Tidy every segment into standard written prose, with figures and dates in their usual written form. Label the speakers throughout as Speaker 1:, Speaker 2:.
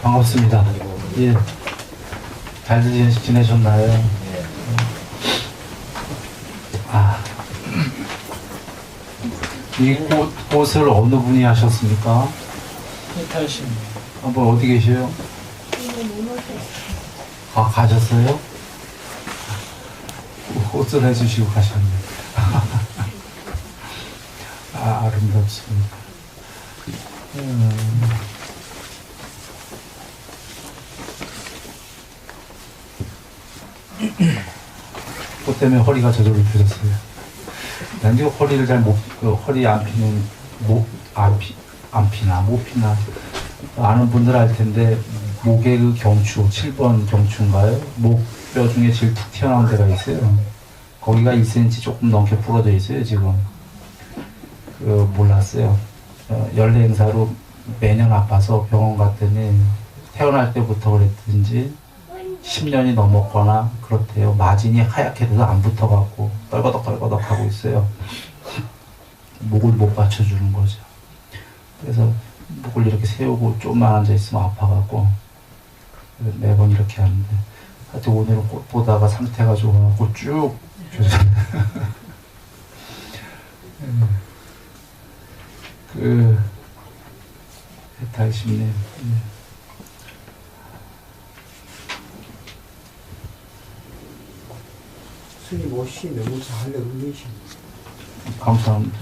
Speaker 1: 반갑습니다. 예. 잘 지내셨나요? 아. 이 꽃을 어느 분이 하셨습니까?
Speaker 2: 이탈신.
Speaker 1: 한번 어디 계세요? 아, 가셨어요? 꽃을 해주시고 가셨네. 아, 아름답습니다. 꽃 때문에 허리가 저절로 펴졌어요. 난 지금 허리를 허리 안 피는, 안 피나, 못 피나, 아는 분들 알 텐데, 목에 그 경추, 7번 경추인가요? 목뼈 중에 제일 툭 튀어나온 데가 있어요. 거기가 1cm 조금 넘게 부러져 있어요, 지금. 몰랐어요. 연례 행사로 매년 아파서 병원 갔더니, 태어날 때부터 그랬든지, 10년이 넘었거나 그렇대요. 마진이 하얗게 돼서 안 붙어갖고 떨거덕 하고 있어요. 목을 못 받쳐주는 거죠. 그래서 목을 이렇게 세우고 좀만 앉아있으면 아파갖고 매번 이렇게 하는데, 하여튼 오늘은 꽃 보다가 상태가 좋아갖고 쭉 해탈심님,
Speaker 3: 스님 옷이 너무 잘 어울리십니다.
Speaker 1: 감사합니다.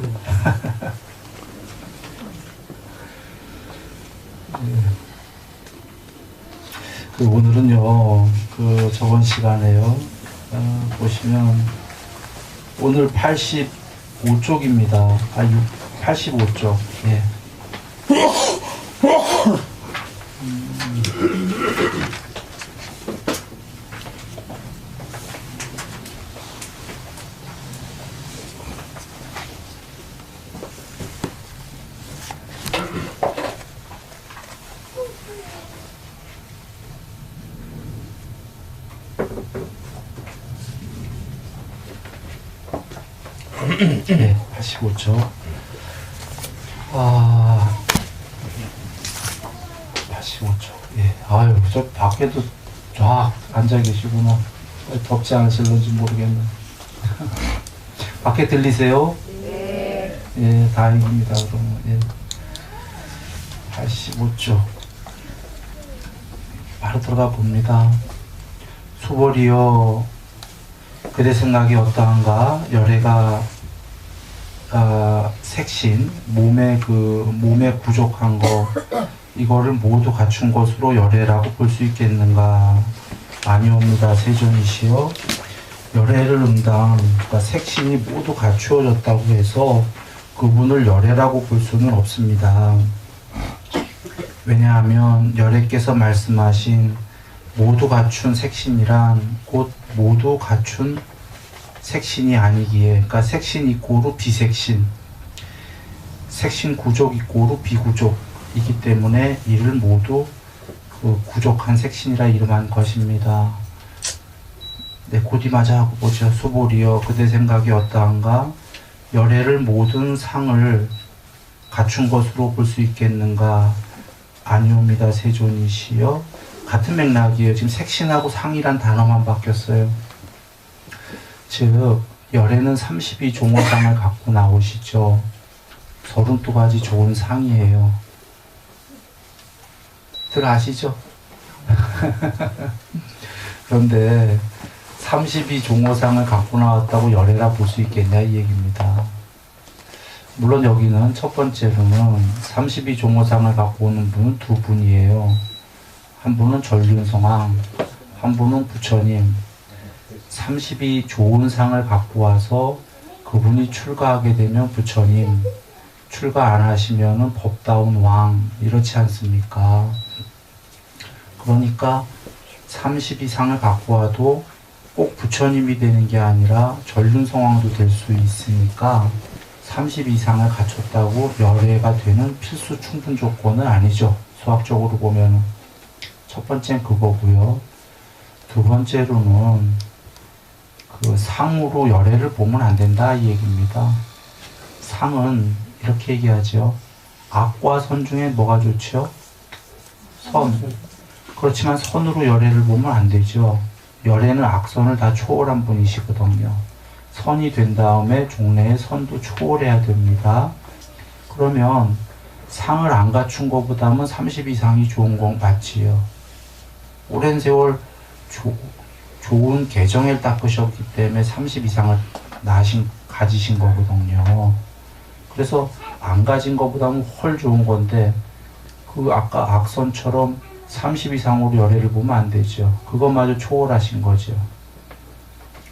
Speaker 1: 오늘은요, 저번 시간에요, 보시면, 오늘 85쪽입니다. 85쪽. 예. 네, 85초. 85초. 예. 아유, 저 밖에도 쫙 앉아 계시구나. 덥지 않으실런지 모르겠네. 밖에 들리세요? 네. 예, 다행입니다, 그러면. 예. 85초. 바로 들어가 봅니다. 수벌이여, 그대 생각이 어떠한가? 열애가 색신, 몸에 부족한 거, 이거를 모두 갖춘 것으로 열애라고 볼 수 있겠는가? 아니옵니다. 세존이시여. 열애를 그러니까 색신이 모두 갖추어졌다고 해서 그분을 열애라고 볼 수는 없습니다. 왜냐하면 열애께서 말씀하신 모두 갖춘 색신이란 곧 모두 갖춘 색신이 아니기에, 그러니까 색신 이꼬르 비색신, 색신 구족 이꼬르 비구족이기 때문에 이를 모두 구족한 색신이라 이름한 것입니다. 네, 곧이마저 하고 보죠. 수보리여, 그대 생각이 어떠한가? 열애를 모든 상을 갖춘 것으로 볼 수 있겠는가? 아니옵니다. 세존이시여. 같은 맥락이에요. 지금 색신하고 상이란 단어만 바뀌었어요. 즉, 열애는 32종호상을 갖고 나오시죠. 32가지 좋은 상이에요. 들 아시죠? 그런데 32종호상을 갖고 나왔다고 열애라 볼 수 있겠냐 이 얘기입니다. 물론 여기는 첫 번째로는 32종호상을 갖고 오는 분은 두 분이에요. 한 분은 전륜성왕, 한 분은 부처님. 32 좋은 상을 갖고 와서 그분이 출가하게 되면 부처님, 출가 안 하시면은 법다운 왕, 이렇지 않습니까? 그러니까 32상을 갖고 와도 꼭 부처님이 되는 게 아니라 전륜성왕도 될 수 있으니까 32상을 갖췄다고 열애가 되는 필수 충분 조건은 아니죠. 수학적으로 보면. 첫 번째는 그거고요. 두 번째로는 그 상으로 열애를 보면 안 된다 이 얘기입니다. 상은 이렇게 얘기하죠. 악과 선 중에 뭐가 좋죠? 선. 그렇지만 선으로 열애를 보면 안 되죠. 열애는 악선을 다 초월한 분이시거든요. 선이 된 다음에 종래의 선도 초월해야 됩니다. 그러면 상을 안 갖춘 것보다는 30 이상이 좋은 건 맞지요. 오랜 세월 좋은 계정을 닦으셨기 때문에 30 이상을 가지신 거거든요. 그래서 안 가진 것보다는 훨 좋은 건데 그 아까 악선처럼 30 이상으로 열애를 보면 안 되죠. 그것마저 초월하신 거죠.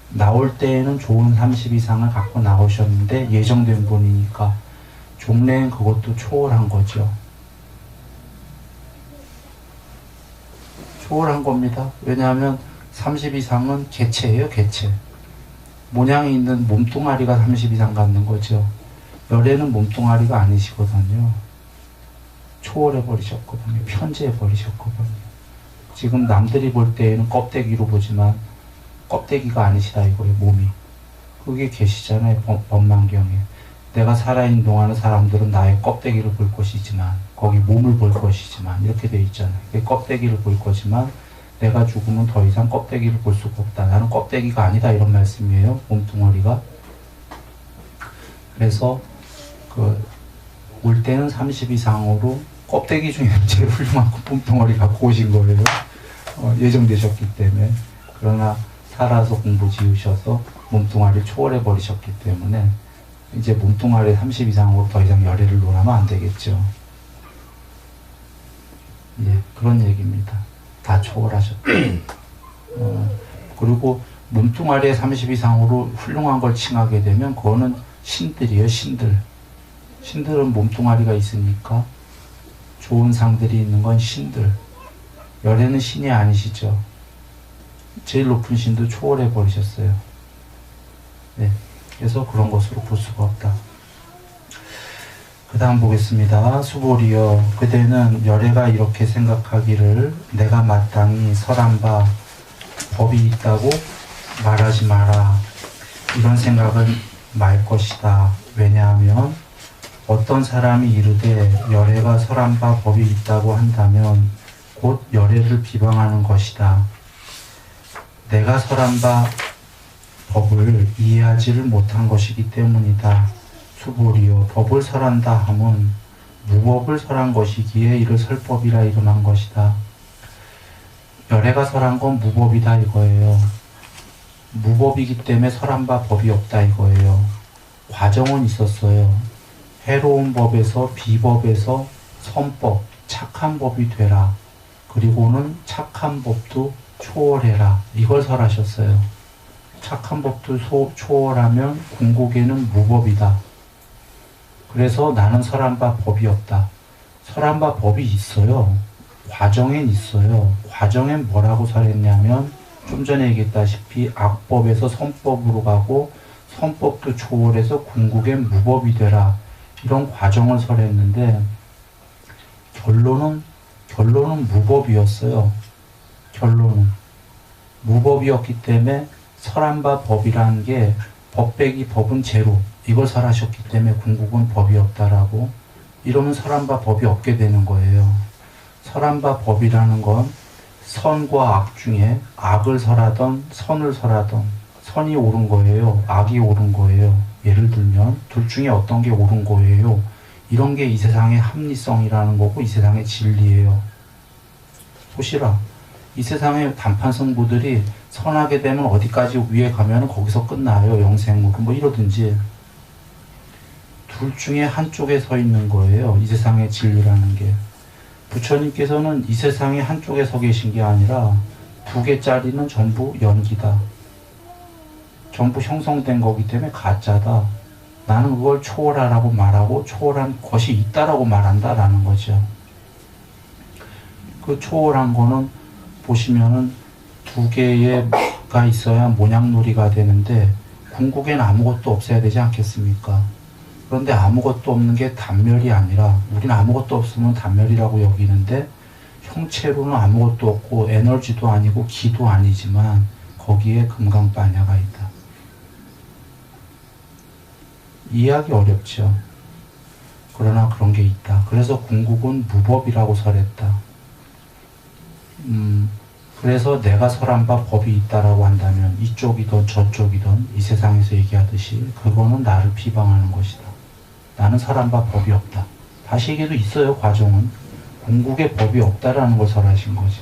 Speaker 1: 나올 때에는 좋은 30 이상을 갖고 나오셨는데 예정된 분이니까 종래는 그것도 초월한 거죠. 초월한 겁니다. 왜냐하면 30 이상은 개체예요, 개체. 모양이 있는 몸뚱아리가 30 이상 갖는 거죠. 열애는 몸뚱아리가 아니시거든요. 초월해버리셨거든요. 편지해버리셨거든요. 지금 남들이 볼 때에는 껍데기로 보지만 껍데기가 아니시다 이거예요, 몸이. 그게 계시잖아요, 법망경에. 내가 살아있는 동안은 사람들은 나의 껍데기를 볼 것이지만 거기 몸을 볼 것이지만 이렇게 돼 있잖아요. 껍데기를 볼 거지만 내가 죽으면 더 이상 껍데기를 볼 수가 없다. 나는 껍데기가 아니다 이런 말씀이에요, 몸뚱아리가. 그래서 올 때는 30 이상으로 껍데기 중에 제일 훌륭한 몸뚱아리 갖고 오신 거예요. 예정되셨기 때문에. 그러나 살아서 공부 지으셔서 몸뚱아리를 초월해 버리셨기 때문에 이제 몸뚱아리 30 이상으로 더 이상 열애를 논하면 안 되겠죠. 예, 그런 얘기입니다. 다 초월하셨다. 그리고 몸뚱아리에 30 이상으로 훌륭한 걸 칭하게 되면 그거는 신들이에요, 신들. 신들은 몸뚱아리가 있으니까 좋은 상들이 있는 건 신들. 열애는 신이 아니시죠. 제일 높은 신도 초월해 버리셨어요. 네, 그래서 그런 것으로 볼 수가 없다. 그 다음 보겠습니다. 수보리여, 그대는 열애가 이렇게 생각하기를 내가 마땅히 설한 바 법이 있다고 말하지 마라. 이런 생각은 말 것이다. 왜냐하면 어떤 사람이 이르되 열애가 설한 바 법이 있다고 한다면 곧 열애를 비방하는 것이다. 내가 설한 바 법을 이해하지를 못한 것이기 때문이다. 수보리여, 법을 설한다 함은 무법을 설한 것이기에 이를 설법이라 이름한 것이다. 열애가 설한 건 무법이다 이거예요. 무법이기 때문에 설한 바 법이 없다 이거예요. 과정은 있었어요. 해로운 법에서 비법에서 선법, 착한 법이 되라. 그리고는 착한 법도 초월해라. 이걸 설하셨어요. 착한 법도 초월하면 궁극에는 무법이다. 그래서 나는 설한 바 법이 없다. 설한 바 법이 있어요. 과정엔 있어요. 과정엔 뭐라고 설했냐면 좀 전에 얘기했다시피 악법에서 선법으로 가고 선법도 초월해서 궁극엔 무법이 되라. 이런 과정을 설했는데 결론은 무법이었어요. 결론은 무법이었기 때문에 설한 바 법이라는 게 법 빼기 법은 제로, 이걸 설하셨기 때문에 궁극은 법이 없다라고. 이러면 설한 바 법이 없게 되는 거예요. 설한 바 법이라는 건 선과 악 중에 악을 설하던 선을 설하던 선이 옳은 거예요, 악이 옳은 거예요. 예를 들면 둘 중에 어떤 게 옳은 거예요. 이런 게 이 세상의 합리성이라는 거고 이 세상의 진리예요. 보시라, 이 세상의 단판 승부들이 선하게 되면 어디까지 위에 가면 거기서 끝나요. 영생으로 뭐 이러든지. 둘 중에 한쪽에 서 있는 거예요, 이 세상의 진리라는 게. 부처님께서는 이 세상의 한쪽에 서 계신 게 아니라 두 개짜리는 전부 연기다. 전부 형성된 거기 때문에 가짜다. 나는 그걸 초월하라고 말하고 초월한 것이 있다라고 말한다라는 거죠. 그 초월한 거는 보시면은 두 개가 있어야 모냥놀이가 되는데 궁극엔 아무것도 없어야 되지 않겠습니까? 그런데 아무것도 없는 게 단멸이 아니라, 우리는 아무것도 없으면 단멸이라고 여기는데 형체로는 아무것도 없고 에너지도 아니고 기도 아니지만 거기에 금강빠냐가 있다. 이해하기 어렵죠. 그러나 그런 게 있다. 그래서 궁극은 무법이라고 설했다. 그래서 내가 설한 바 법이 있다라고 한다면 이쪽이든 저쪽이든 이 세상에서 얘기하듯이 그거는 나를 비방하는 것이다. 나는 설한 바 법이 없다. 다시 얘기해도 있어요. 과정은. 궁극에 법이 없다라는 걸 설하신 거지.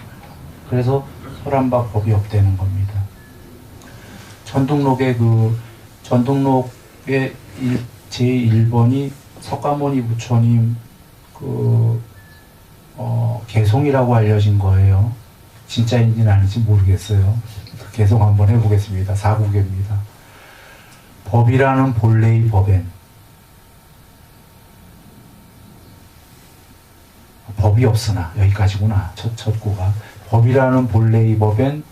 Speaker 1: 그래서 설한 바 법이 없다는 겁니다. 전등록의 제1번이 석가모니 부처님 개송이라고 알려진 거예요. 진짜인지는 아닌지 모르겠어요. 개송 한번 해보겠습니다. 4국입니다. 법이라는 본래의 법엔 법이 없으나 여기까지구나. 첫 구가 법이라는 본래의 법엔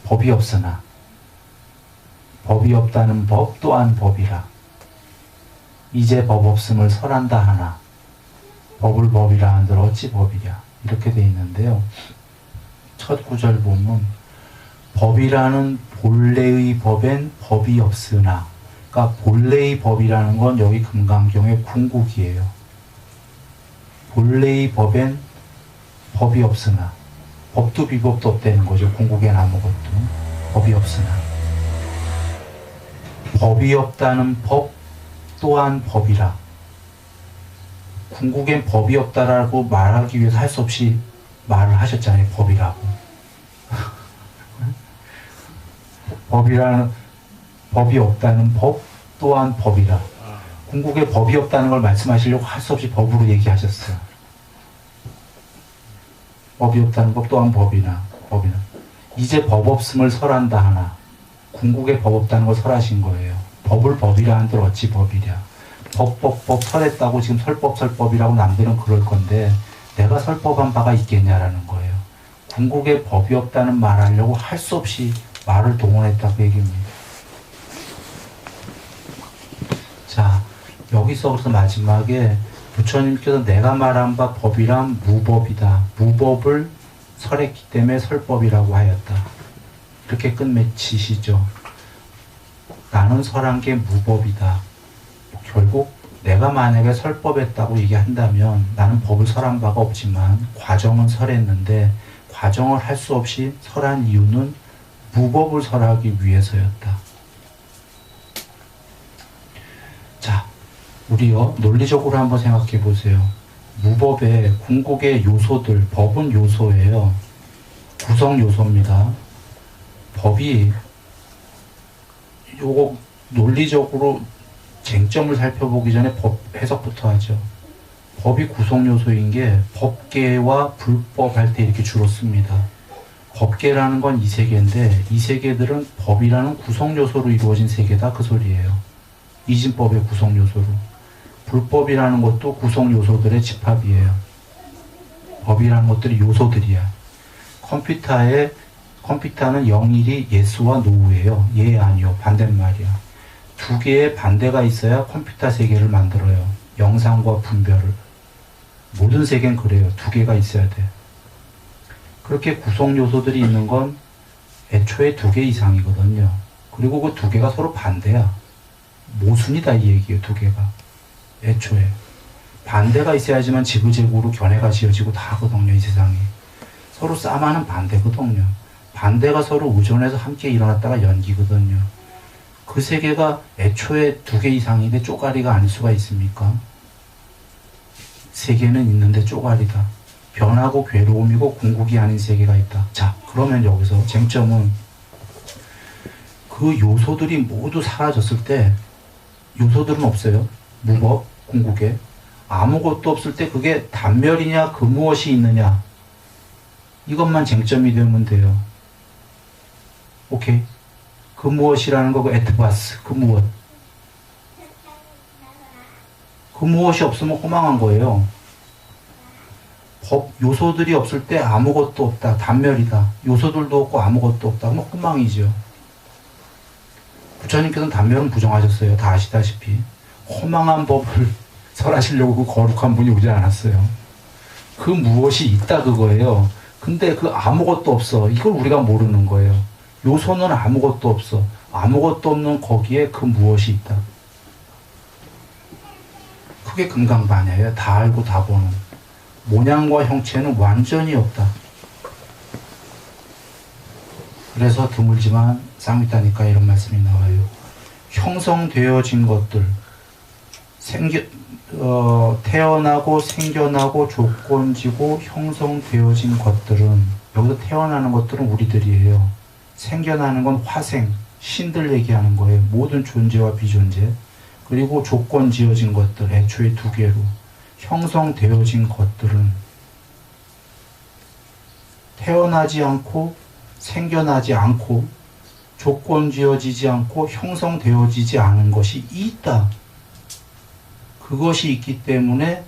Speaker 1: 법이 없으나 법이 없다는 법 또한 법이라. 이제 법 없음을 설한다 하나 법을 법이라 한들 어찌 법이랴. 이렇게 돼 있는데요. 첫 구절 보면 법이라는 본래의 법엔 법이 없으나, 그러니까 본래의 법이라는 건 여기 금강경의 궁극이에요. 본래의 법엔 법이 없으나, 법도 비법도 없다는 거죠. 궁극엔 아무것도 법이 없으나, 법이 없다는 법 또한 법이라. 궁극엔 법이 없다라고 말하기 위해서 할 수 없이 말을 하셨잖아요. 법이라고. 법이 없다는 법 또한 법이라. 궁극에 법이 없다는 걸 말씀하시려고 할 수 없이 법으로 얘기하셨어요. 법이 없다는 법 또한 법이나. 이제 법 없음을 설한다 하나. 궁극에 법 없다는 걸 설하신 거예요. 법을 법이라 한들 어찌 법이랴. 법 설했다고 지금 설법이라고 남들은 그럴 건데 내가 설법한 바가 있겠냐라는 거예요. 궁극에 법이 없다는 말하려고 할 수 없이 말을 동원했다고 얘기입니다. 자, 여기서 그래서 마지막에 부처님께서 내가 말한 바 법이란 무법이다. 무법을 설했기 때문에 설법이라고 하였다. 이렇게 끝맺히시죠. 나는 설한 게 무법이다. 결국 내가 만약에 설법했다고 얘기한다면 나는 법을 설한 바가 없지만 과정은 설했는데 과정을 할 수 없이 설한 이유는 무법을 설하기 위해서였다. 자, 우리요 논리적으로 한번 생각해 보세요. 무법의 궁극의 요소들, 법은 요소예요. 구성 요소입니다. 법이 요거 논리적으로 쟁점을 살펴보기 전에 법 해석부터 하죠. 법이 구성 요소인 게 법계와 불법 할 때 이렇게 주로 씁니다. 법계라는 건 이 세계인데 이 세계들은 법이라는 구성 요소로 이루어진 세계다 그 소리예요. 이진법의 구성 요소로. 불법이라는 것도 구성 요소들의 집합이에요. 법이라는 것들이 요소들이야. 컴퓨터는 영일이 예스와 노우예요. 예, 아니요. 반대말이야. 두 개의 반대가 있어야 컴퓨터 세계를 만들어요. 영상과 분별을. 모든 세계는 그래요. 두 개가 있어야 돼. 그렇게 구성 요소들이 있는 건 애초에 두 개 이상이거든요. 그리고 그 두 개가 서로 반대야. 모순이다 이 얘기예요. 두 개가. 애초에. 반대가 있어야지만 지그재그로 견해가 지어지고 다 하거든요. 이 세상이. 서로 싸움하는 반대거든요. 반대가 서로 의존해서 함께 일어났다가 연기거든요. 그 세계가 애초에 두 개 이상인데 쪼가리가 아닐 수가 있습니까? 세계는 있는데 쪼가리다. 변하고 괴로움이고 궁극이 아닌 세계가 있다. 자, 그러면 여기서 쟁점은 그 요소들이 모두 사라졌을 때 요소들은 없어요. 무법, 궁극에. 아무것도 없을 때 그게 단멸이냐 그 무엇이 있느냐 이것만 쟁점이 되면 돼요. 오케이. 그 무엇이라는 거, 그 에트바스, 그 무엇. 그 무엇이 없으면 허망한 거예요. 법, 요소들이 없을 때 아무것도 없다. 단멸이다. 요소들도 없고 아무것도 없다. 뭐 허망이죠. 부처님께서는 단멸은 부정하셨어요. 다 아시다시피. 허망한 법을 설하시려고 그 거룩한 분이 오지 않았어요. 그 무엇이 있다 그거예요. 근데 그 아무것도 없어. 이걸 우리가 모르는 거예요. 요소는 아무것도 없어. 아무것도 없는 거기에 그 무엇이 있다. 그게 금강반야예요. 다 알고 다 보는. 모양과 형체는 완전히 없다. 그래서 드물지만 쌍미따니까 이런 말씀이 나와요. 형성되어진 것들, 태어나고 생겨나고 조건지고 형성되어진 것들은, 여기서 태어나는 것들은 우리들이에요. 생겨나는 건 화생, 신들 얘기하는 거예요. 모든 존재와 비존재. 그리고 조건지어진 것들, 애초에 두 개로 형성되어진 것들은 태어나지 않고 생겨나지 않고 조건지어지지 않고 형성되어지지 않은 것이 있다. 그것이 있기 때문에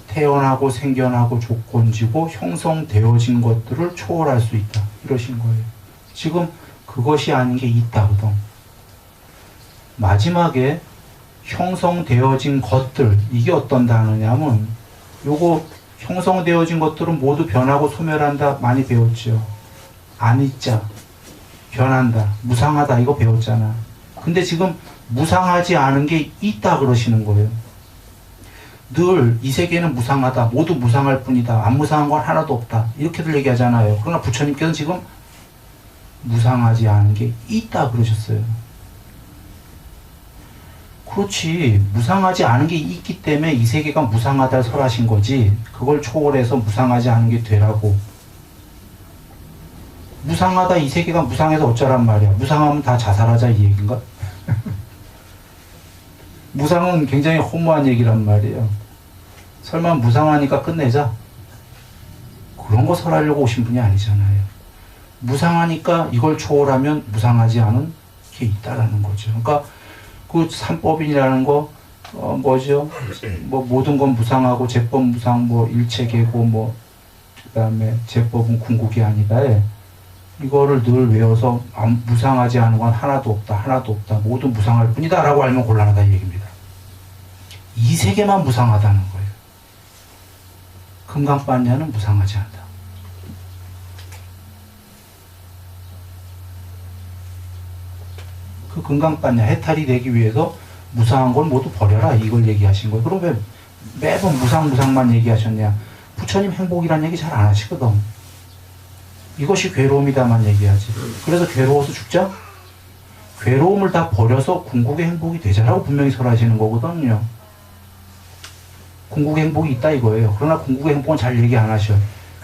Speaker 1: 태어나고 생겨나고 조건지고 형성되어진 것들을 초월할 수 있다. 이러신 거예요. 지금 그것이 아닌 게 있다거든. 마지막에 형성되어진 것들, 이게 어떤 단어냐면, 요거 형성되어진 것들은 모두 변하고 소멸한다 많이 배웠죠. 아니자, 변한다, 무상하다, 이거 배웠잖아. 근데 지금 무상하지 않은 게 있다 그러시는 거예요. 늘 이 세계는 무상하다, 모두 무상할 뿐이다, 안 무상한 건 하나도 없다, 이렇게들 얘기하잖아요. 그러나 부처님께서는 지금 무상하지 않은 게 있다 그러셨어요. 그렇지, 무상하지 않은 게 있기 때문에 이 세계가 무상하다 설하신 거지, 그걸 초월해서 무상하지 않은 게 되라고. 무상하다, 이 세계가 무상해서 어쩌란 말이야. 무상하면 다 자살하자 이 얘기인가? 무상은 굉장히 허무한 얘기란 말이에요. 설마 무상하니까 끝내자? 그런 거 설하려고 오신 분이 아니잖아요. 무상하니까 이걸 초월하면 무상하지 않은 게 있다라는 거죠. 그러니까 그 삼법인이라는 거, 뭐죠? 뭐 모든 건 무상하고 제법 무상, 뭐 일체계고, 뭐 그다음에 제법은 궁극이 아니다. 이거를 늘 외워서 무상하지 않은 건 하나도 없다, 하나도 없다, 모두 무상할 뿐이다 라고 알면 곤란하다 이 얘기입니다. 이 세계만 무상하다는 거예요. 금강반야는 무상하지 않다. 그 금강반야 해탈이 되기 위해서 무상한 걸 모두 버려라 이걸 얘기하신 거예요. 그럼 왜 매번 무상만 얘기하셨냐? 부처님 행복이란 얘기 잘 안 하시거든. 이것이 괴로움이다만 얘기하지. 그래서 괴로워서 죽자? 괴로움을 다 버려서 궁극의 행복이 되자라고 분명히 설하시는 거거든요. 궁극의 행복이 있다 이거예요. 그러나 궁극의 행복은 잘 얘기 안 하셔.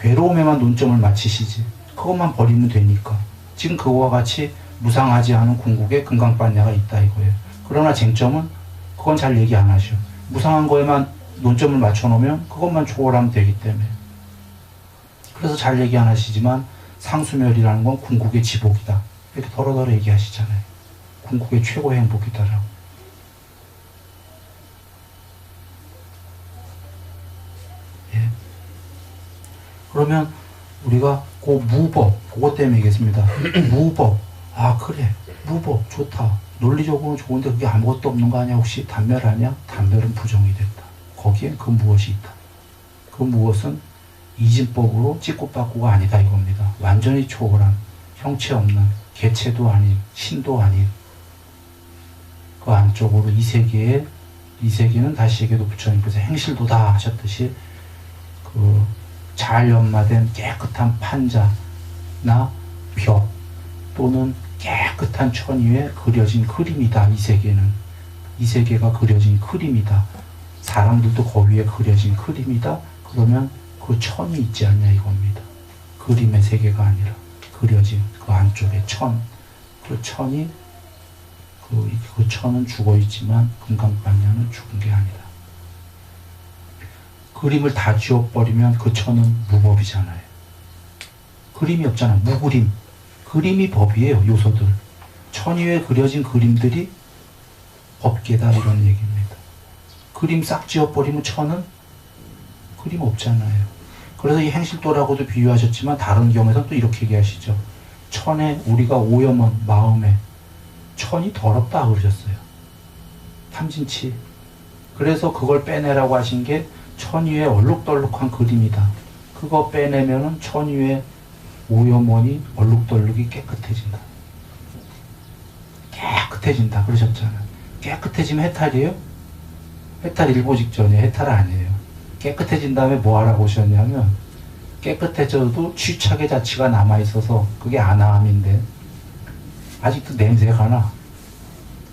Speaker 1: 괴로움에만 논점을 맞추시지. 그것만 버리면 되니까. 지금 그거와 같이 무상하지 않은 궁극의 금강반야가 있다 이거예요. 그러나 쟁점은 그건 잘 얘기 안 하셔. 무상한 거에만 논점을 맞춰놓으면 그것만 초월하면 되기 때문에. 그래서 잘 얘기 안 하시지만 상수멸이라는 건 궁극의 지복이다. 이렇게 더러더러 얘기하시잖아요. 궁극의 최고의 행복이다라고. 예. 그러면 우리가 그 무법, 그것 때문에 얘기했습니다. 무법. 아, 그래. 무법. 좋다. 논리적으로는 좋은데 그게 아무것도 없는 거 아니야? 혹시 단멸 아니야? 단멸은 부정이 됐다. 거기엔 그 무엇이 있다. 그 무엇은 이진법으로 찍고빠꾸가 아니다 이겁니다. 완전히 초월한, 형체 없는, 개체도 아닌, 신도 아닌 그 안쪽으로 이 세계는 다시 얘기해도 부처님께서 행실도다 하셨듯이 그 잘 연마된 깨끗한 판자나 벽 또는 깨끗한 천 위에 그려진 그림이다. 이 세계는. 이 세계가 그려진 그림이다. 사람들도 그 위에 그려진 그림이다. 그러면 그 천이 있지 않냐 이겁니다. 그림의 세계가 아니라 그려진 그 안쪽에 천. 그 천이 그 천은 죽어 있지만 금강반야는 죽은 게 아니다. 그림을 다 지워버리면 그 천은 무법이잖아요. 그림이 없잖아. 무그림. 그림이 법이에요. 요소들. 천 위에 그려진 그림들이 법계다 이런 얘기입니다. 그림 싹 지워버리면 천은 그림 없잖아요. 그래서 이 행실도라고도 비유하셨지만 다른 경우에서는 또 이렇게 얘기하시죠. 천에 우리가 오염한 마음에 천이 더럽다 그러셨어요. 탐진치. 그래서 그걸 빼내라고 하신 게 천 위에 얼룩덜룩한 그림이다. 그거 빼내면은 천 위에 오염원이 얼룩덜룩이 깨끗해진다. 깨끗해진다 그러셨잖아요. 깨끗해지면 해탈이에요? 해탈 일보 직전이에요. 해탈 아니에요. 깨끗해진 다음에 뭐 하라고 하셨냐면 깨끗해져도 취착의 자취가 남아있어서 그게 아나함인데 아직도 냄새가 나.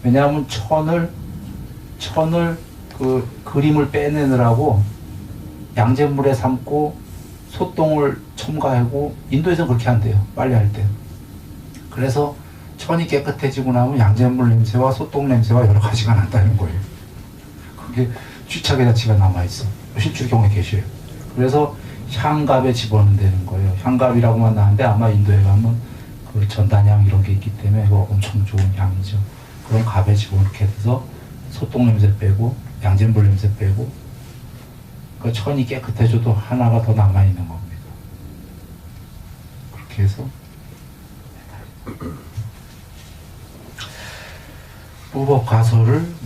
Speaker 1: 왜냐하면 천을 그 그림을 빼내느라고 양잿물에 삶고 소똥을 첨가하고, 인도에서는 그렇게 한대요. 빨리 할 때. 그래서 천이 깨끗해지고 나면 양잿물 냄새와 소똥 냄새와 여러 가지가 난다는 거예요. 그게 취착의 자취가 남아있어. 실제로 경우에 계셔요. 그래서 향갑에 집어넣는다는 거예요. 향갑이라고만 나는데 아마 인도에 가면 그 전단향 이런 게 있기 때문에 이거 엄청 좋은 향이죠. 그런 갑에 집어넣게 해서 소똥 냄새 빼고 양잿물 냄새 빼고, 그 천이 깨끗해져도 하나가 더 남아있는 겁니다. 그렇게 해서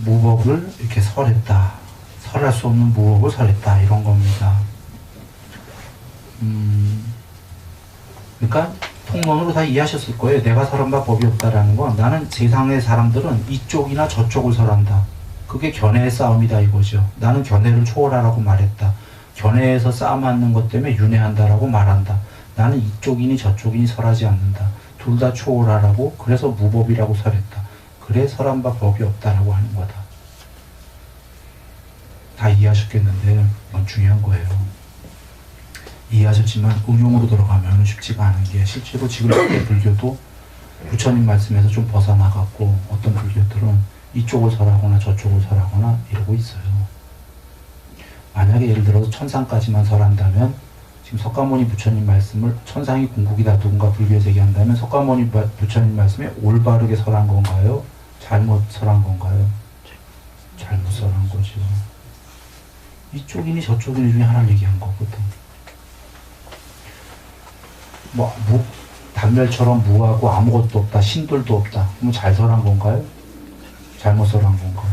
Speaker 1: 무법을 이렇게 설했다. 설할 수 없는 무법을 설했다. 이런 겁니다. 그러니까 통론으로 다 이해하셨을 거예요. 내가 설한 바 법이 없다라는 건, 나는 세상의 사람들은 이쪽이나 저쪽을 설한다. 그게 견해의 싸움이다 이거죠. 나는 견해를 초월하라고 말했다. 견해에서 싸움하는 것 때문에 윤회한다라고 말한다. 나는 이쪽이니 저쪽이니 설하지 않는다. 둘 다 초월하라고, 그래서 무법이라고 설했다. 그래 설한 바 법이 없다라고 하는 거다. 다 이해하셨겠는데 이건 중요한 거예요. 이해하셨지만 응용으로 들어가면 쉽지가 않은 게, 실제로 지금 현대 불교도 부처님 말씀에서 좀 벗어나갔고, 어떤 불교들은 이쪽을 설하거나 저쪽을 설하거나 이러고 있어요. 만약에 예를 들어서 천상까지만 설한다면, 지금 석가모니 부처님 말씀을 천상이 궁극이다 누군가 불교에서 얘기한다면 석가모니 부처님 말씀에 올바르게 설한 건가요? 잘못 설한 건가요? 잘못 설한 거죠. 이쪽이니 저쪽이니 중에 하나를 얘기한 거거든. 단멸처럼 무하고 아무것도 없다, 신들도 없다. 그러면 잘 설한 건가요? 잘못 설한 건가요?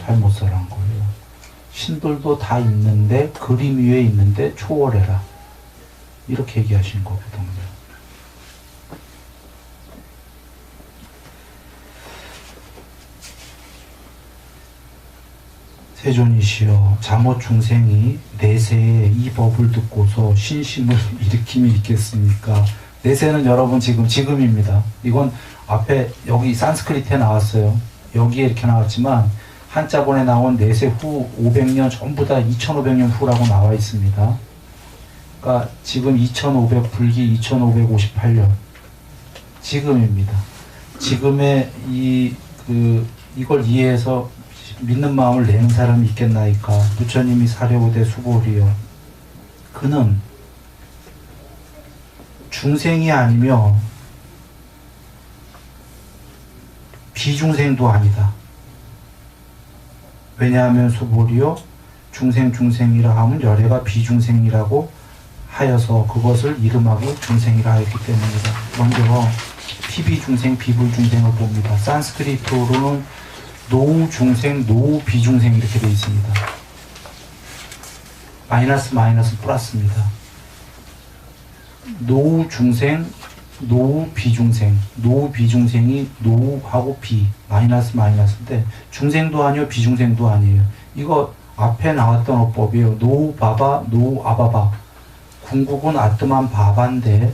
Speaker 1: 잘못 설한 거예요. 신들도 다 있는데, 그림 위에 있는데 초월해라. 이렇게 얘기하신 거거든요. 세존이시여, 잠옷 중생이 내세에 이 법을 듣고서 신심을 일으킴이 있겠습니까? 내세는 여러분 지금입니다. 이건 앞에 여기 산스크리트에 나왔어요. 여기에 이렇게 나왔지만 한자본에 나온 내세 후 500년 전부 다 2500년 후라고 나와 있습니다. 그러니까 지금 불기 2558년 지금입니다. 지금의 이걸 이해해서 믿는 마음을 내는 사람이 있겠나이까. 부처님이 사려오되 수고리여. 그는 중생이 아니며 비중생도 아니다. 왜냐하면 수보리여, 중생이라 하면 열애가 비중생이라고 하여서 그것을 이름하고 중생이라 했기 때문이다. 먼저 피비중생, 비불중생을 봅니다. 산스크리트로는 노우중생, 노우비중생 이렇게 되어 있습니다. 마이너스 플러스입니다. 노우중생, 노우비중생, 노우비중생이 노우하고 비, 마이너스인데 중생도 아니요 비중생도 아니에요. 이거 앞에 나왔던 어법이에요. 노우바바, 노우아바바. 궁극은 아뜨만 바바인데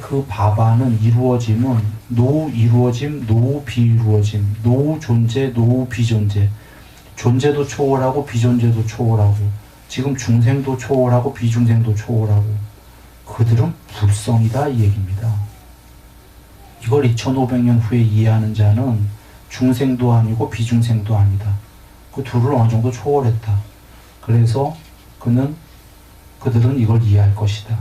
Speaker 1: 그 바바는 이루어짐은 노우 이루어짐, 노우 비이루어짐, 노우 존재, 노우 비존재. 존재도 초월하고 비존재도 초월하고, 지금 중생도 초월하고 비중생도 초월하고, 그들은 불성이다 이 얘기입니다. 이걸 2500년 후에 이해하는 자는 중생도 아니고 비중생도 아니다. 그 둘을 어느 정도 초월했다. 그래서 그들은 이걸 이해할 것이다.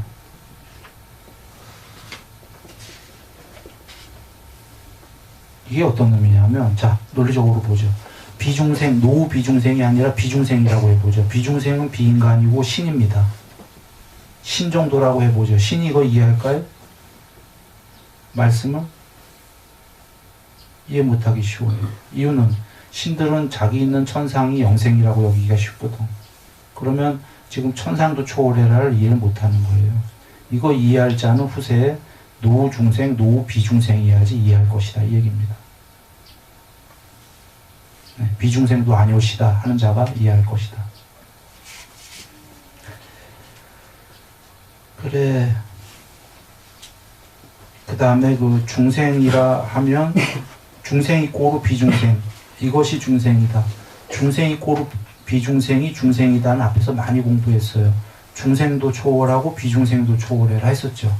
Speaker 1: 이게 어떤 의미냐면, 자, 논리적으로 보죠. 비중생, 노후 비중생이 아니라 비중생이라고 해보죠. 비중생은 비인간이고 신입니다. 신 정도라고 해보죠. 신이 이거 이해할까요? 말씀은 이해 못하기 쉬워요. 이유는 신들은 자기 있는 천상이 영생이라고 여기기가 쉽거든. 그러면 지금 천상도 초월해라를 이해를 못하는 거예요. 이거 이해할 자는 후세에 노후 중생, 노후 비중생이어야지 이해할 것이다 이 얘기입니다. 비중생도 아니오시다 하는 자가 이해할 것이다. 그래. 그 다음에 그 중생이라 하면 중생이 꼬루 비중생. 이것이 중생이다. 중생이 꼬루 비중생이 중생이다는 앞에서 많이 공부했어요. 중생도 초월하고 비중생도 초월해라 했었죠.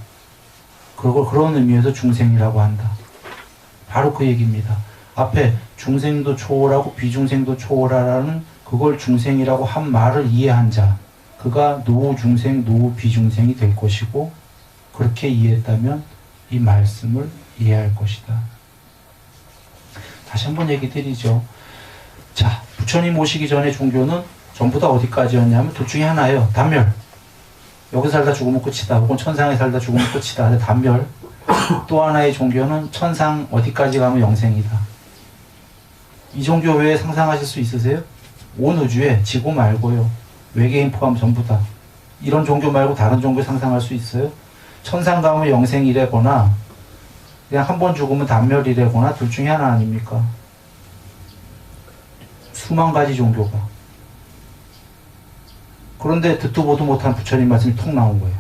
Speaker 1: 그걸 그런 의미에서 중생이라고 한다. 바로 그 얘기입니다. 앞에 중생도 초월하고 비중생도 초월하라는 그걸 중생이라고 한 말을 이해한 자, 그가 노중생, 노비중생이 될 것이고, 그렇게 이해했다면 이 말씀을 이해할 것이다. 다시 한번 얘기 드리죠. 자, 부처님 오시기 전에 종교는 전부 다 어디까지였냐면 둘 중에 하나예요. 단멸. 여기 살다 죽으면 끝이다. 혹은 천상에 살다 죽으면 끝이다. 근데 단멸. 또 하나의 종교는 천상 어디까지 가면 영생이다. 이 종교 외에 상상하실 수 있으세요? 온 우주에 지구 말고요. 외계인 포함 전부 다. 이런 종교 말고 다른 종교 상상할 수 있어요? 천상 가면 영생이래거나 그냥 한 번 죽으면 단멸이래거나 둘 중에 하나 아닙니까? 수만 가지 종교가. 그런데 듣도 보도 못한 부처님 말씀이 톡 나온 거예요.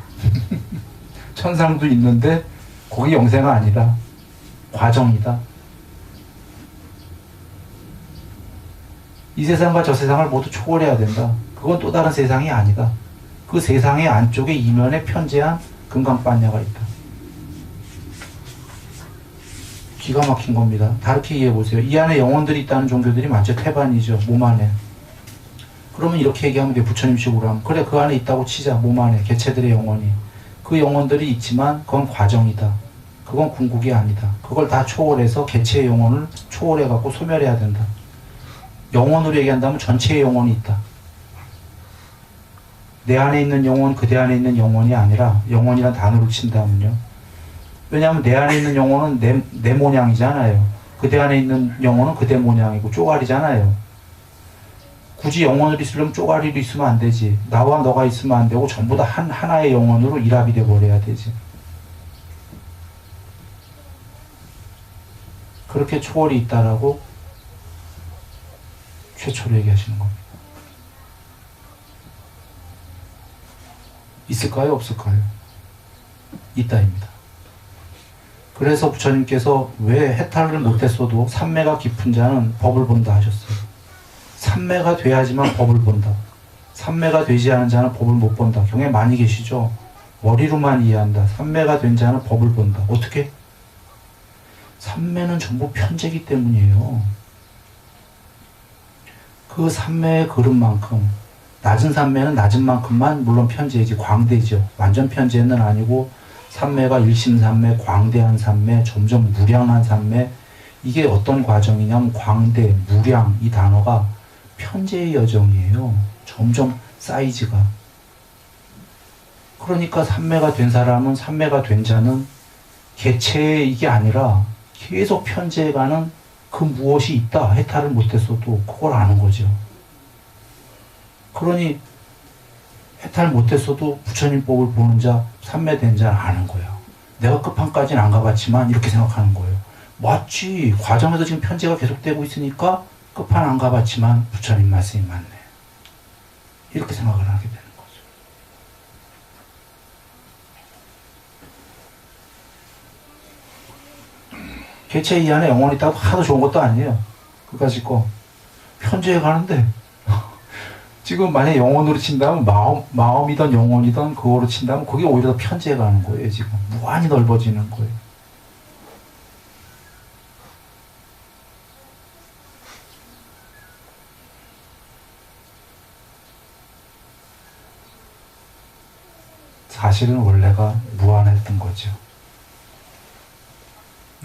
Speaker 1: 천상도 있는데 거기 영생은 아니다. 과정이다. 이 세상과 저 세상을 모두 초월해야 된다. 그건 또 다른 세상이 아니다. 그 세상의 안쪽에 이면에 편재한 금강반야가 있다. 기가 막힌 겁니다. 다르게 이해해보세요. 이 안에 영혼들이 있다는 종교들이 많죠. 태반이죠. 몸 안에. 그러면 이렇게 얘기하면 돼요. 부처님식으로 하면. 그래, 그 안에 있다고 치자. 몸 안에. 개체들의 영혼이. 그 영혼들이 있지만 그건 과정이다. 그건 궁극이 아니다. 그걸 다 초월해서 개체의 영혼을 초월해갖고 소멸해야 된다. 영혼으로 얘기한다면 전체의 영혼이 있다. 내 안에 있는 영혼, 그대 안에 있는 영혼이 아니라 영혼이란 단어를 친다면요. 왜냐하면 내 안에 있는 영혼은 내 모양이잖아요. 그대 안에 있는 영혼은 그대 모양이고 쪼가리잖아요. 굳이 영혼을 있으려면 쪼가리로 있으면 안 되지. 나와 너가 있으면 안 되고 전부 다 하나의 영혼으로 일합이 돼버려야 되지. 그렇게 초월이 있다라고 최초로 얘기하시는 겁니다. 있을까요? 없을까요? 있다입니다. 그래서 부처님께서 왜 해탈을 못했어도 삼매가 깊은 자는 법을 본다 하셨어요. 삼매가 돼야지만 법을 본다. 삼매가 되지 않은 자는 법을 못 본다. 경에 많이 계시죠? 머리로만 이해한다. 삼매가 된 자는 법을 본다. 어떻게? 삼매는 전부 편재이기 때문이에요. 그 삼매의 그릇만큼, 낮은 삼매는 낮은 만큼만 물론 편재이지, 광대죠. 완전 편재는 아니고 삼매가 일심삼매, 광대한 삼매, 점점 무량한 삼매. 이게 어떤 과정이냐면 광대, 무량 이 단어가 편재의 여정이에요. 점점 사이즈가. 그러니까 삼매가 된 사람은, 삼매가 된 자는 개체의 이게 아니라 계속 편재해가는 그 무엇이 있다. 해탈을 못했어도 그걸 아는 거죠. 그러니 해탈 못했어도 부처님 법을 보는 자, 삼매된 자는 아는 거예요. 내가 끝판까지는 안 가봤지만 이렇게 생각하는 거예요. 맞지. 과정에서 지금 편재가 계속되고 있으니까 끝판 안 가봤지만 부처님 말씀이 맞네. 이렇게 생각을 하게 되는 거죠. 개체 이 안에 영혼이 있다고 하도 좋은 것도 아니에요. 그까짓 거. 편재해 가는데 지금 만약에 영혼으로 친다면 마음이든 영혼이든 그거로 친다면 그게 오히려 더 편재해 가는 거예요. 지금 무한히 넓어지는 거예요. 사실은 원래가 무한했던 거죠.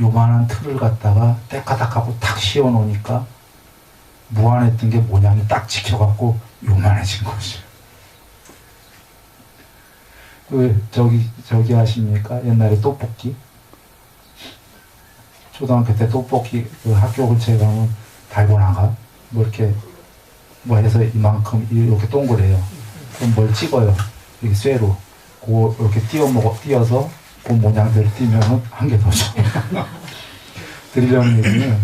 Speaker 1: 요만한 틀을 갖다가 때까닥하고 탁 씌워놓으니까 무한했던 게 모양이 딱 지켜갖고 요만해진 거죠. 저기 아십니까? 옛날에 떡볶이? 초등학교 때 떡볶이 그 학교 근처에 가면 달고나가 뭐 이렇게 뭐 해서 이만큼 이렇게 동그래요. 그럼 뭘 찍어요. 이렇게 쇠로. 그거 이렇게 띄어서 그 모양대로 띄면은 한 개 더 줘. 드리려는 얘기는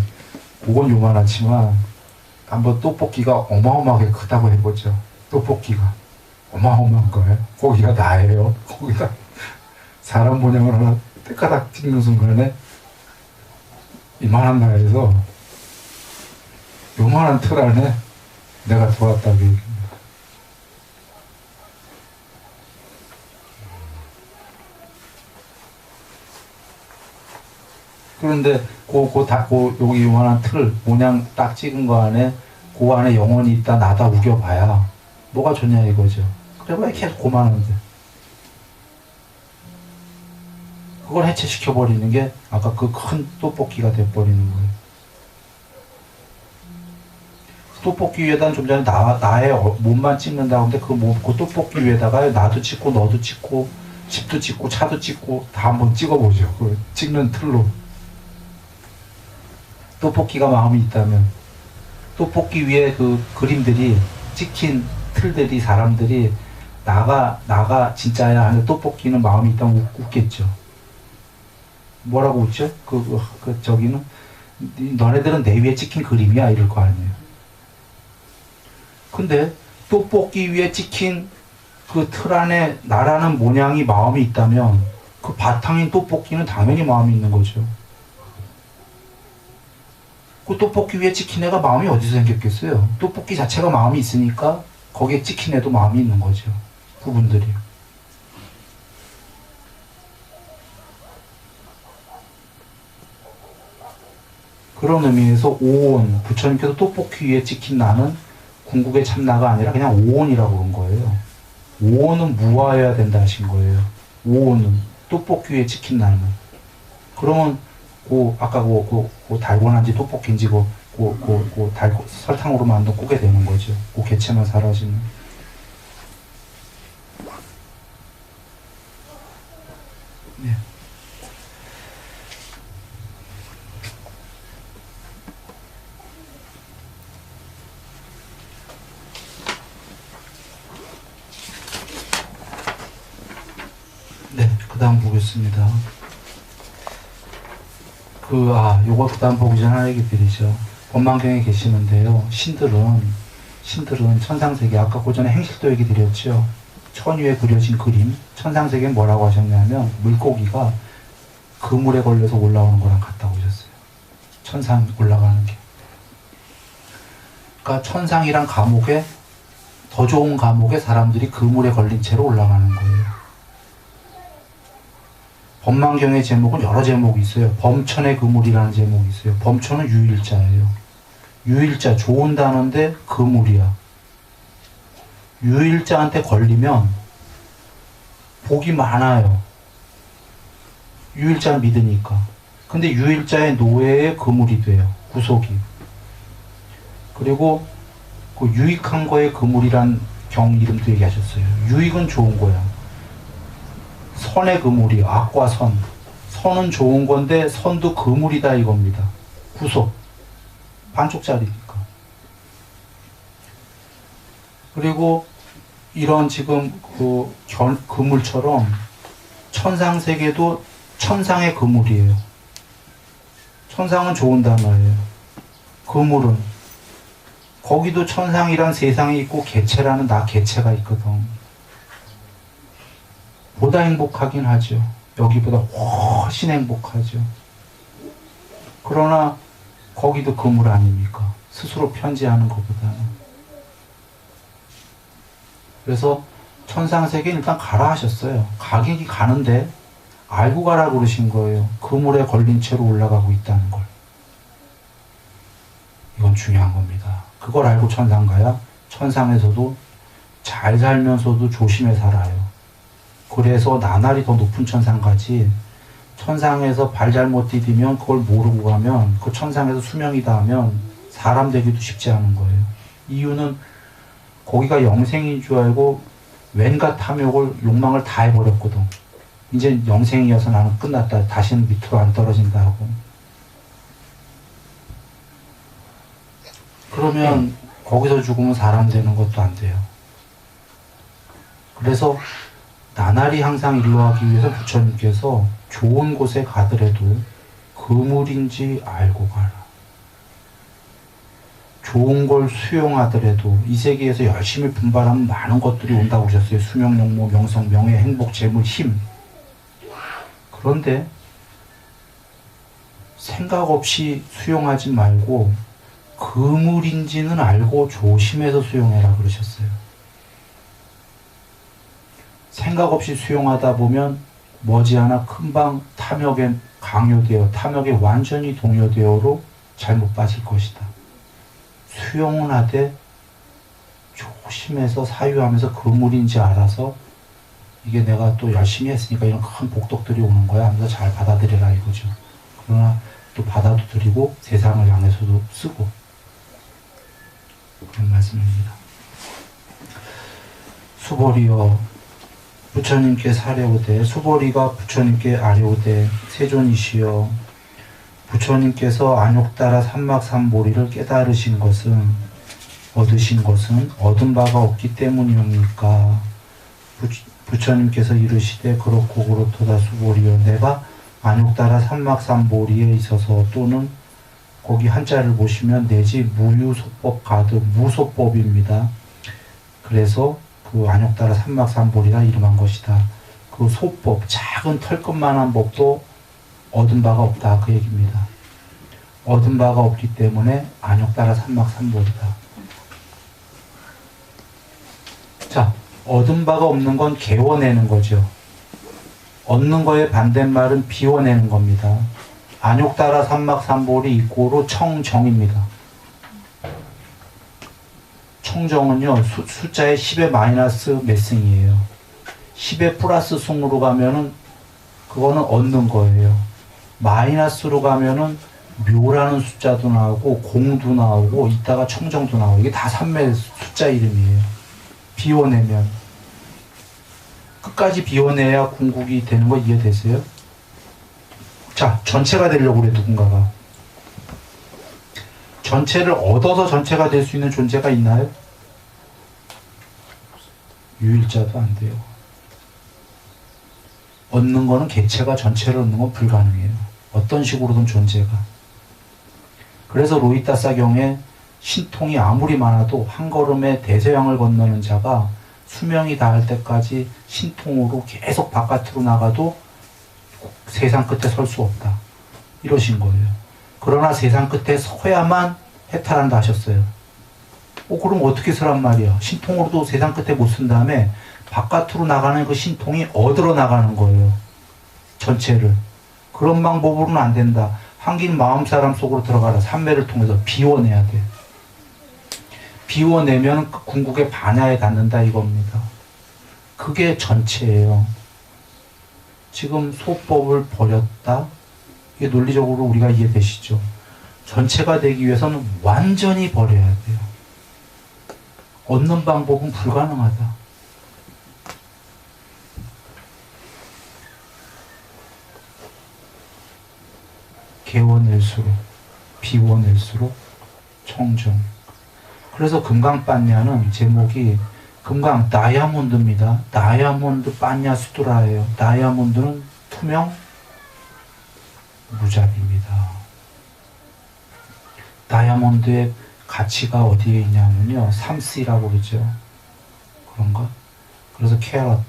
Speaker 1: 그건 요만하지만 한번 떡볶이가 어마어마하게 크다고 해보죠. 떡볶이가 어마어마한 거예요. 거기가 나예요. 거기다 사람 모양을 하나 떼까닥 찍는 순간에 이만한 나라에서 요만한 틀 안에 내가 들어왔다고 얘기합니다. 그런데 여기 요만한 틀 모양 딱 찍은 거 안에 그 안에 영혼이 있다 나다 우겨봐야 뭐가 좋냐 이거죠. 그래 왜 계속 고만한데 그걸 해체시켜버리는 게 아까 그 큰 떡볶이가 돼버리는 거예요. 떡볶이 위에다가 좀 전에 나의 몸만 찍는다고 하는데 그 떡볶이 위에다가 나도 찍고 너도 찍고 집도 찍고 차도 찍고 다 한번 찍어보죠. 그 찍는 틀로. 떡볶이가 마음이 있다면 떡볶이 위에 그 그림들이 찍힌 틀들이 사람들이 나가 진짜야 하는데 떡볶이는 마음이 있다면 웃겠죠. 뭐라고 웃죠? 저기는 너네들은 내 위에 찍힌 그림이야 이럴 거 아니에요. 근데 떡볶이 위에 찍힌 그 틀 안에 나라는 모양이 마음이 있다면 그 바탕인 떡볶이는 당연히 마음이 있는 거죠. 그 떡볶이 위에 찍힌 애가 마음이 어디서 생겼겠어요? 떡볶이 자체가 마음이 있으니까 거기에 찍힌 애도 마음이 있는 거죠. 그분들이. 그런 의미에서 오온, 부처님께서 떡볶이 위에 찍힌 나는 궁극의 참나가 아니라 그냥 오온이라고 그런 거예요. 오온은 무화해야 된다 하신 거예요. 오온은 떡볶이 위에 찍힌 나는. 그러면 아까 달고난지 떡볶이인지 설탕으로 만든 꼬게 되는 거죠. 그 개체만 사라지는. 네. 네, 그 다음 보겠습니다. 요거 그 다음 보기 전에 하나 얘기 드리죠. 법망경에 계시는데요. 신들은 천상세계, 아까 그 전에 행실도 얘기 드렸죠. 천위에 그려진 그림, 천상세계는 뭐라고 하셨냐면, 물고기가 그물에 걸려서 올라오는 거랑 같다고 하셨어요. 천상 올라가는 게. 그러니까 천상이란 감옥에, 더 좋은 감옥에 사람들이 그물에 걸린 채로 올라가는 거예요. 법망경의 제목은 여러 제목이 있어요. 범천의 그물이라는 제목이 있어요. 범천은 유일자예요. 유일자, 좋은 단어인데 그물이야. 유일자한테 걸리면 복이 많아요. 유일자를 믿으니까. 근데 유일자의 노예의 그물이 돼요. 구속이. 그리고 그 유익한 거에 그물이란 경 이름도 얘기하셨어요. 유익은 좋은 거야. 선의 그물이 악과 선. 선은 좋은 건데 선도 그물이다 이겁니다. 구속. 반쪽짜리니까. 그리고 이런 지금 그물처럼 천상세계도 천상의 그물이에요. 천상은 좋은 단어예요. 그물은 거기도 천상이란 세상이 있고 개체라는 개체가 있거든. 보다 행복하긴 하죠. 여기보다 훨씬 행복하죠. 그러나 거기도 그물 아닙니까? 스스로 편지하는 것보다는. 그래서 천상세계는 일단 가라 하셨어요. 가긴 가는데 알고 가라 그러신 거예요. 그물에 걸린 채로 올라가고 있다는 걸. 이건 중요한 겁니다. 그걸 알고 천상 가야 천상에서도 잘 살면서도 조심해 살아요. 그래서 나날이 더 높은 천상 가지, 천상에서 발 잘못 디디면 그걸 모르고 가면 그 천상에서 수명이다 하면 사람 되기도 쉽지 않은 거예요. 이유는 거기가 영생인 줄 알고 왠가 탐욕을, 욕망을 다 해버렸거든. 이제 영생이어서 나는 끝났다. 다시는 밑으로 안 떨어진다 하고. 그러면 거기서 죽으면 사람 되는 것도 안 돼요. 그래서 나날이 항상 일로하기 위해서 부처님께서 좋은 곳에 가더라도 그물인지 알고 가라. 좋은 걸 수용하더라도 이 세계에서 열심히 분발하면 많은 것들이 온다고 하셨어요. 수명, 용모, 명성, 명예, 행복, 재물, 힘. 그런데 생각 없이 수용하지 말고 그물인지는 알고 조심해서 수용해라 그러셨어요. 생각 없이 수용하다 보면 머지않아 금방 탐욕에 강요되어 탐욕에 완전히 동요되어로 잘못 빠질 것이다. 수용은 하되 조심해서 사유하면서 그물인지 알아서 이게 내가 또 열심히 했으니까 이런 큰 복덕들이 오는 거야 하면서 잘 받아들여라 이거죠. 그러나 또 받아들이고 세상을 향해서도 쓰고 그런 말씀입니다. 수보리여 부처님께 사려오되 수보리가 부처님께 아뢰오되 세존이시여 부처님께서 안욕따라 삼막삼보리를 깨달으신 것은 얻으신 것은 얻은 바가 없기 때문이옵니까? 부처님께서 이르시되 그렇고 그렇도다 수보리여 내가 안욕따라 삼막삼보리에 있어서 또는 거기 한자를 보시면 내지 무유소법 가득 무소법입니다. 그래서 그 안욕따라 삼막삼보리라 이름한 것이다. 그 소법 작은 털끝만한 법도 얻은 바가 없다 그 얘기입니다. 얻은 바가 없기 때문에 안욕따라 삼막삼보리다. 자, 얻은 바가 없는 건 개워내는 거죠. 얻는 거의 반대말은 비워내는 겁니다. 안욕따라 삼막삼보리 이꼬로 청정입니다. 청정은요, 숫자의 10의 마이너스 몇 승이에요. 10의 플러스 승으로 가면은 그거는 얻는 거예요. 마이너스로 가면은 묘라는 숫자도 나오고 공도 나오고 이따가 청정도 나오고 이게 다 3매 숫자 이름이에요. 비워내면 끝까지 비워내야 궁극이 되는 거 이해되세요? 자, 전체가 되려고 그래 누군가가. 전체를 얻어서 전체가 될 수 있는 존재가 있나요? 유일자도 안 돼요. 얻는 거는 개체가 전체를 얻는 건 불가능해요. 어떤 식으로든 존재가. 그래서 로히타사경에 신통이 아무리 많아도 한 걸음에 대서양을 건너는 자가 수명이 닿을 때까지 신통으로 계속 바깥으로 나가도 세상 끝에 설 수 없다. 이러신 거예요. 그러나 세상 끝에 서야만 해탈한다 하셨어요. 그럼 어떻게 서란 말이야? 신통으로도 세상 끝에 못 쓴 다음에 바깥으로 나가는 그 신통이 얻으러 나가는 거예요. 전체를. 그런 방법으로는 안 된다. 한긴 마음 사람 속으로 들어가라. 삼매를 통해서 비워내야 돼. 비워내면 그 궁극의 반야에 닿는다 이겁니다. 그게 전체예요. 지금 소법을 버렸다. 이게 논리적으로 우리가 이해되시죠? 전체가 되기 위해서는 완전히 버려야 돼요. 얻는 방법은 불가능하다. 개워낼수록, 비워낼수록 청정. 그래서 금강빤야는 제목이 금강 다이아몬드입니다. 다이아몬드 빤야 수두라예요. 다이아몬드는 투명 무잡입니다. 다이아몬드의 가치가 어디에 있냐면요. 3C라고 그러죠. 그런가? 그래서 캐럿,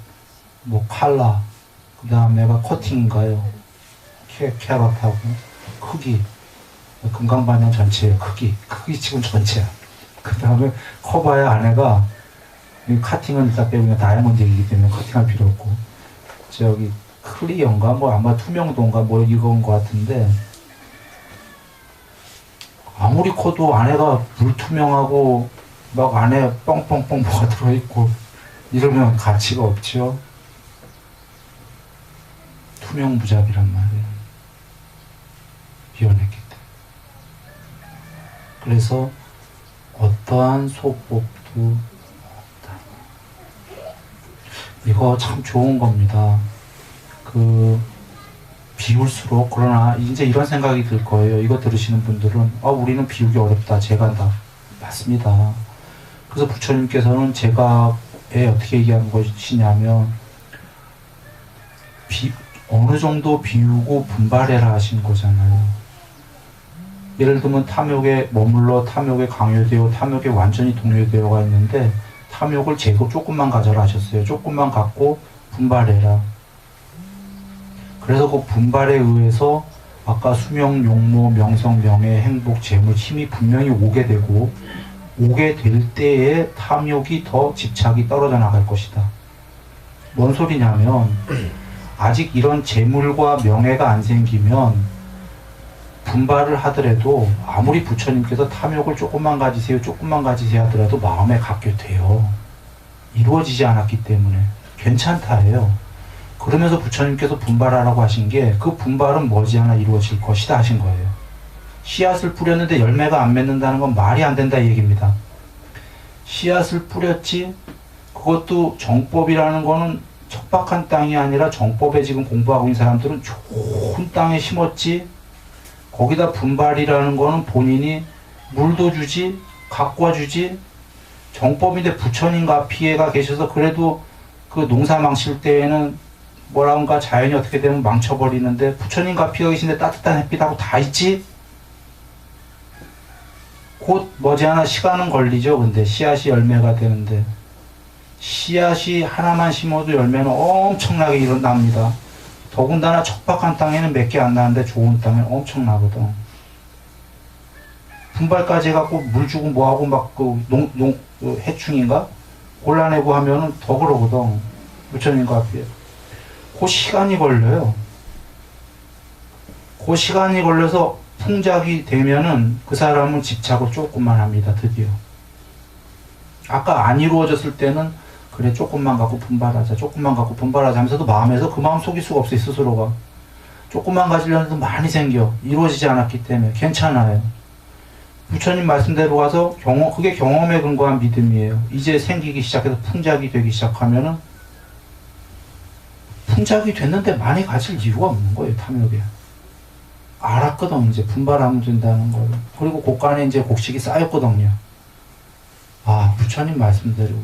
Speaker 1: 칼라, 그 다음에가 커팅인가요? 캐럿하고 크기, 금강반야 전체의 크기 지금 전체야. 그 다음에 커봐야 안에가 커팅은 일단 빼고 다이아몬드이기 때문에 커팅할 필요 없고 저기 클리어인가 아마 투명도인가 이건 것 같은데 아무리 커도 안에가 불투명하고 막 안에 뻥뻥뻥 뭐가 들어있고 이러면 가치가 없죠. 투명 무잡이란 말이에요. 비워냈기 때문에. 그래서 어떠한 소법도 없다. 이거 참 좋은 겁니다. 비울수록, 그러나 이제 이런 생각이 들 거예요. 이거 들으시는 분들은 우리는 비우기 어렵다. 재간다. 맞습니다. 그래서 부처님께서는 제가에 어떻게 얘기하는 것이냐면 어느 정도 비우고 분발해라 하신 거잖아요. 예를 들면 탐욕에 머물러 탐욕에 강요되어 탐욕에 완전히 동요되어가 있는데 탐욕을 제거 조금만 가져라 하셨어요. 조금만 갖고 분발해라. 그래서 그 분발에 의해서 아까 수명, 용모, 명성, 명예, 행복, 재물, 힘이 분명히 오게 되고 오게 될 때에 탐욕이 더 집착이 떨어져 나갈 것이다. 뭔 소리냐면 아직 이런 재물과 명예가 안 생기면 분발을 하더라도 아무리 부처님께서 탐욕을 조금만 가지세요 하더라도 마음에 갖게 돼요. 이루어지지 않았기 때문에 괜찮다예요. 그러면서 부처님께서 분발하라고 하신 게 그 분발은 머지않아 이루어질 것이다 하신 거예요. 씨앗을 뿌렸는데 열매가 안 맺는다는 건 말이 안 된다 이 얘기입니다. 씨앗을 뿌렸지 그것도 정법이라는 거는 척박한 땅이 아니라 정법에 지금 공부하고 있는 사람들은 좋은 땅에 심었지 거기다 분발이라는 거는 본인이 물도 주지 가꿔 주지 정법인데 부처님과 피해가 계셔서 그래도 그 농사 망칠 때에는 뭐라는가 자연이 어떻게 되면 망쳐버리는데 부처님과 피해가 계신데 따뜻한 햇빛하고 다 있지 곧 머지않아 시간은 걸리죠. 근데 씨앗이 열매가 되는데 씨앗이 하나만 심어도 열매는 엄청나게 일어납니다. 더군다나 척박한 땅에는 몇 개 안 나는데 좋은 땅에는 엄청나거든. 분발까지 해갖고 물 주고 뭐하고 막 그 해충인가? 골라내고 하면은 더 그러거든. 부처님과 앞에. 그 시간이 걸려요. 그 시간이 걸려서 풍작이 되면은 그 사람은 집착을 조금만 합니다. 드디어. 아까 안 이루어졌을 때는 그래 조금만 갖고 분발하자 하면서도 마음에서 그 마음 속일 수가 없어요. 스스로가. 조금만 가지려는 데 많이 생겨. 이루어지지 않았기 때문에 괜찮아요. 부처님 말씀대로 가서 그게 경험에 근거한 믿음이에요. 이제 생기기 시작해서 풍작이 되기 시작하면은 풍작이 됐는데 많이 가질 이유가 없는 거예요. 탐욕에. 알았거든. 이제 분발하면 된다는 걸. 그리고 곳간에 이제 곡식이 쌓였거든요. 아, 부처님 말씀대로